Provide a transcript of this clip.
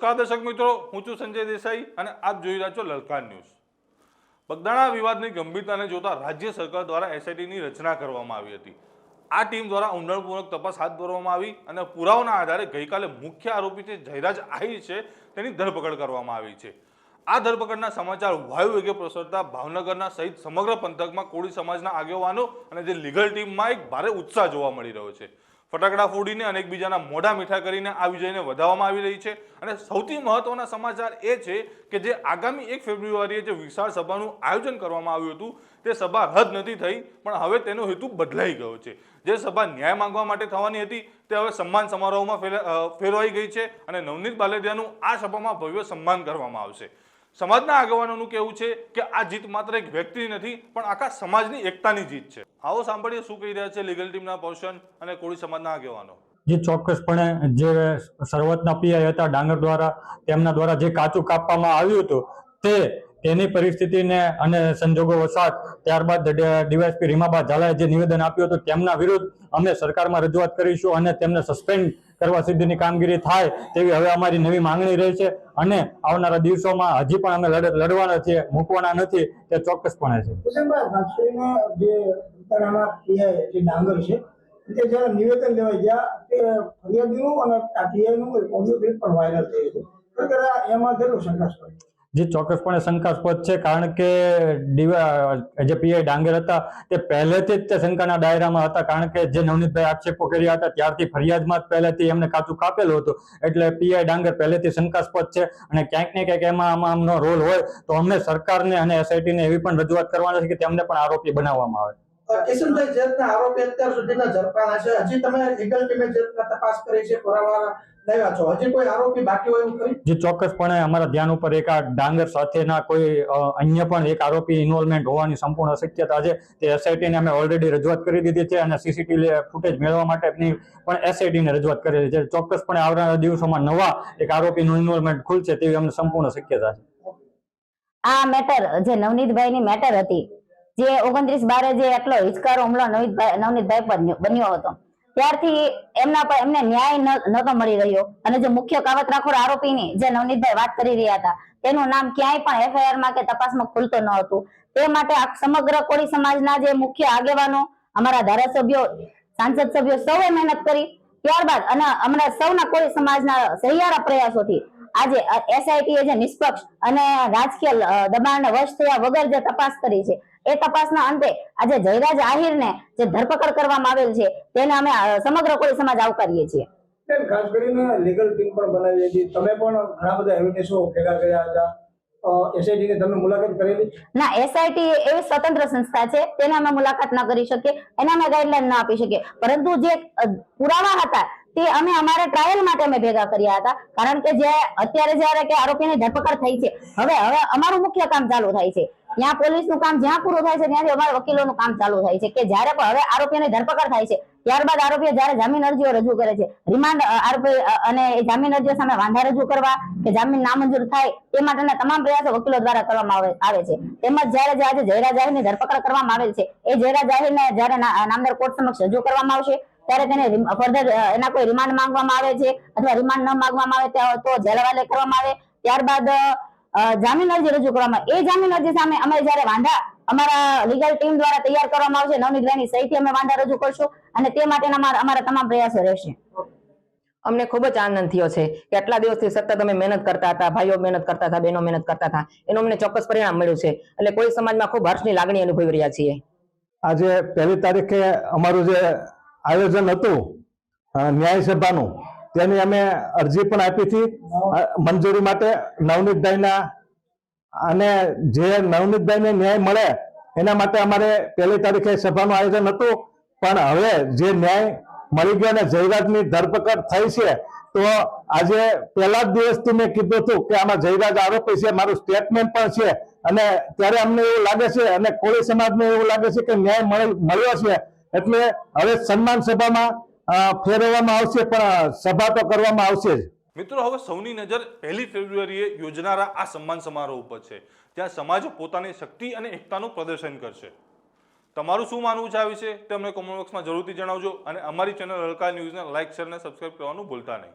નમસ્કાર દર્શક મિત્રો, હું છું સંજય દેસાઈ અને આપ જોઈ રહ્યા છો લલકાર ન્યૂઝ। બગદાણા વિવાદની ગંભીરતાને જોતા રાજ્ય સરકાર દ્વારા એસઆઈટીની રચના કરવામાં આવી હતી। આ ટીમ દ્વારા ઊંડાણપૂર્વક તપાસ હાથ ધરવામાં આવી અને પુરાવાના આધારે ગઈકાલે મુખ્ય આરોપી જે જયરાજ આહિર છે તેની ધરપકડ કરવામાં આવી છે। આ ધરપકડના સમાચાર વાયુ વેગે પ્રસરતા ભાવનગરના સહિત સમગ્ર પંથકમાં કોળી સમાજના આગેવાનો અને જે લીગલ ટીમમાં એક ભારે ઉત્સાહ જોવા મળી રહ્યો છે। ફટાકડા ફોડીને અને એકબીજાના મોઢા મીઠા કરીને આ વિજયને વધાવવામાં આવી રહી છે અને સૌથી મહત્વના સમાચાર એ છે કે જે આગામી 1 ફેબ્રુઆરીએ જે વિશાળ સભાનું આયોજન કરવામાં આવ્યું હતું તે સભા રદ નથી થઈ, પણ હવે તેનો હેતુ બદલાઈ ગયો છે। જે સભા ન્યાય માંગવા માટે થવાની હતી તે હવે સન્માન સમારોહમાં ફેરવાઈ ગઈ છે અને નવનીત બાલેદિયાનું આ સભામાં ભવ્ય સન્માન કરવામાં આવશે। સમાજના આગેવાનોનું કહેવું છે કે આ જીત માત્ર એક વ્યક્તિ નથી પણ આખા સમાજની એકતાની જીત છે। આવો સાંભળીએ શું કહી રહ્યા છે લીગલ ટીમના પર્સન અને કોળી સમાજના આગેવાનો। જે ચોક્કસપણે જે શરૂઆતના પીઆઈ હતા ડાંગર દ્વારા તેમના દ્વારા જે કાચું કાપવામાં આવ્યું હતું તેની પરિસ્થિતિને અને સંજોગો વસાત ત્યારબાદ ડીવાયએસપી રીમાબા ઝાલાએ જે નિવેદન આપ્યું હતું તેમના વિરુદ્ધ અમે સરકારમાં રજૂઆત કરીશું અને તેમને સસ્પેન્ડ કરવા સુધીની કામગીરી થાય તેવી હવે અમારી નવી માંગણી રહી છે અને આવનારા દિવસોમાં હજી પણ અમે લડવાના છીએ, મૂકવાના નથી, તે ચોક્કસપણે છે। જે ડાંગર છે તે જયારે નિવેદન લેવા ગયા તે ફરિયાદીનું અને પીઆઈનું ઓડિયો ક્લિપ પણ વાયરલ થઈ હતી। એમાં કેટલું શંકાસ્પદ? જે ચોક્કસપણે શંકાસ્પદ છે, કારણ કે જે પીઆઈ ડાંગર હતા તે પહેલેથી જ તે શંકાના દાયરામાં હતા, કારણ કે જે નવનીતભાઈ આક્ષેપો કર્યા હતા ત્યારથી ફરિયાદમાં જ પહેલેથી એમને કાચું કાપેલું હતું, એટલે પીઆઈ ડાંગર પહેલેથી શંકાસ્પદ છે અને ક્યાંક ને ક્યાંક એમાં આમનો રોલ હોય તો અમને સરકારને અને એસઆઈટીને એવી પણ રજૂઆત કરવાની છે કે તેમને પણ આરોપી બનાવવામાં આવે। કિશનભાઈ, જે આરોપી અત્યાર સુધીના ઝડપાના છે, હજી તમે લીગલ ટીમે જે તપાસ કરી છે, પુરાવા લાવ્યા છો, હજી કોઈ આરોપી બાકી હોય એવું ખરી? જે ચોક્કસપણે અમારા ધ્યાન ઉપર એક આ ડાંગર સાથેના કોઈ અન્ય પણ એક આરોપી ઇન્વોલ્વમેન્ટ હોવાની સંપૂર્ણ શક્યતા છે। તે એસઆઈટીને અમે ઓલરેડી રજૂઆત કરી દીધી છે અને સીસીટીવી ફૂટેજ મેળવવા માટેની પણ એસઆઈટીને રજૂઆત કરેલી છે। ચોક્કસપણે આવનારા દિવસોમાં નવા એક આરોપીનું ઇન્વોલ્વમેન્ટ ખુલશે તેવી અમને સંપૂર્ણ શક્યતા છે। આ મેટર જે નવનીતભાઈની મેટર હતી, જે 29/12 જે એટલો હિચકારો હુમલો નવનીતભાઈ પર બન્યો હતો, ત્યારથી એમને ન્યાય નતો મળી રહ્યો અને જે મુખ્ય કાવતરાખોર આરોપીની જે નવનીતભાઈ વાત કરી રહ્યા હતા તેનું નામ ક્યાંય પણ એફઆઈઆરમાં કે તપાસમાં ખુલતો ન હતું। તે માટે સમગ્ર કોળી સમાજના જે મુખ્ય આગેવાનો, અમારા ધારાસભ્યો, સાંસદ સભ્યો સૌએ મહેનત કરી, ત્યારબાદ અને અમારા સૌના કોળી સમાજના સહિયારા પ્રયાસોથી આજે એસઆઈટીએ જે નિષ્પક્ષ અને રાજકીય દબાણને વશ થયા વગર જે તપાસ કરી છે, એ તપાસના અંતે આજે જયરાજ આહિરને જે ધરપકડ કરવામાં આવેલ છે તેને અમે સમગ્ર કોળી સમાજ આવકારીએ છીએ। ખાસ કરીને લીગલ ટીમ પણ બનાવી હતી, તમે પણ ઘણા બધા એવિડન્સો ભેગા કર્યા હતા, એસઆઈટી ની તમે મુલાકાત કરેલી? ના, એસઆઈટી એવી સ્વતંત્ર સંસ્થા છે, તેને અમે મુલાકાત ન કરી શકીએ, એને અમે ગાઈડલાઈન ન આપી શકીએ, પરંતુ જે પુરાવા હતા તે અમે અમારા ટ્રાયલ માટે અમે ભેગા કર્યા હતા, કારણ કે જે અત્યારે જયારે કે આરોપીની ધરપકડ થઈ છે, હવે અમારું મુખ્ય કામ ચાલુ થાય છે। ત્યાં પોલીસનું કામ જ્યાં પૂરું થાય છે ત્યાંથી અમારા વકીલોનું કામ ચાલુ થાય છે કે જ્યારે પણ હવે આરોપીની ધરપકડ થાય છે ત્યારબાદ આરોપીઓ જ્યારે જામીન અરજીઓ રજૂ કરે છે, રિમાન્ડ આરોપી અને જામીન અરજીઓ સામે વાંધા રજૂ કરવા કે જામીન નામંજૂર થાય તે માટેના તમામ પ્રયાસો વકીલો દ્વારા કરવામાં આવે છે। તેમજ જ્યારે આજે જયરાજ આહિરની ધરપકડ કરવામાં આવેલ છે, એ જયરાજ આહિરને જ્યારે નામદાર કોર્ટ સમક્ષ રજૂ કરવામાં આવશે ત્યારે તેને ફર્ધર એના કોઈ રિમાન્ડ માંગવામાં આવે છે અથવા રિમાન્ડ ન માંગવામાં આવે તો જેલ હવાલે કરવામાં આવે, ત્યારબાદ જામીન અરજી રજૂ કરવામાં આવે। એ જામીન અરજી સામે અમે જ્યારે વાંધા અમારા લીગલ ટીમ દ્વારા તૈયાર કરવામાં આવશે, નવનીતભાઈની સહીથી અમે વાંધા રજૂ કરશું અને તે માટેના અમારા તમામ પ્રયાસો રહેશે। અમને ખૂબ જ આનંદ થયો છે કે આટલા દિવસથી સતત અમે મહેનત કરતા હતા, ભાઈઓ મહેનત કરતા હતા, બહેનો મહેનત કરતા હતા, એનું અમને ચોક્કસ પરિણામ મળ્યું છે, એટલે કોઈ સમાજમાં ખૂબ હર્ષની લાગણી અનુભવી રહ્યા છીએ। આજે 1 તારીખે અમારું જે આયોજન હતું ન્યાય સભાનું, તેની અમે અરજી પણ આપી હતી મંજૂરી માટે નવનીતભાઈના, અને જે નવનીતભાઈને ન્યાય મળે એના માટે અમારે 1 તારીખે સભાનું આયોજન હતું, પણ હવે જે ન્યાય મળી ગયો અને જયરાજની ધરપકડ થઈ છે તો આજે પહેલા જ દિવસથી મેં કીધું હતું કે આમાં જયરાજ આરોપી છે, મારું સ્ટેટમેન્ટ પણ છે, અને ત્યારે અમને એવું લાગે છે અને કોળી સમાજને એવું લાગે છે કે ન્યાય મળ્યો છે, એટલે હવે સન્માન સભામાં ફેરવવામાં આવશે, પણ સભા તો કરવામાં આવશે જ। મિત્રો, હવે સૌની નજર 1 ફેબ્રુઆરીએ યોજનારા આ સન્માન સમારોહ ઉપર છે, જ્યાં સમાજ પોતાની શક્તિ અને એકતાનું પ્રદર્શન કરશે। તમારું શું માનવું છે આ વિશે તે અમને કોમેન્ટ બોક્સમાં જરૂરથી જણાવજો અને અમારી ચેનલ લલકાર ન્યૂઝને લાઇક, શેર અને સબસ્ક્રાઇબ કરવાનું ભૂલતા નહીં।